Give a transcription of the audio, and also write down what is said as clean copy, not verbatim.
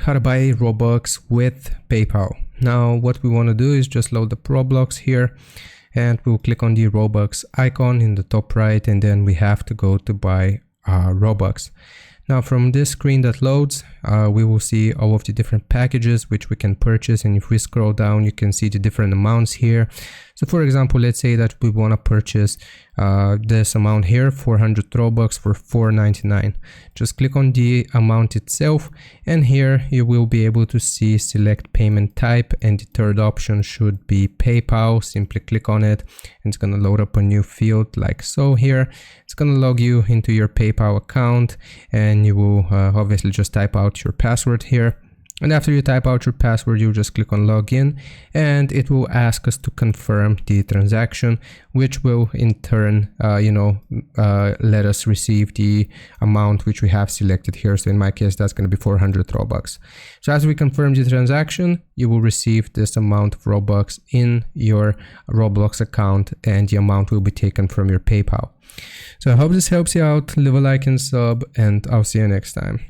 how to buy Robux with PayPal. Now what we want to do is just load the Roblox here, and we'll click on the Robux icon in the top right, and then we have to go to buy Robux. Now from this screen that loads, we will see all of the different packages which we can purchase, and if we scroll down you can see the different amounts here. So for example, let's say that we want to purchase this amount here, 400 Robux for $4.99. Just click on the amount itself, and here you will be able to see select payment type, and the third option should be PayPal. Simply click on it and it's going to load up a new field like so. Here it's going to log you into your PayPal account, and you will obviously just type out your password here. And after you type out your password, you just click on login, and it will ask us to confirm the transaction, which will in turn let us receive the amount which we have selected here. So in my case, that's going to be 400 Robux. So as we confirm the transaction, you will receive this amount of Robux in your Roblox account, and the amount will be taken from your PayPal. So I hope this helps you out. Leave a like and sub, and I'll see you next time.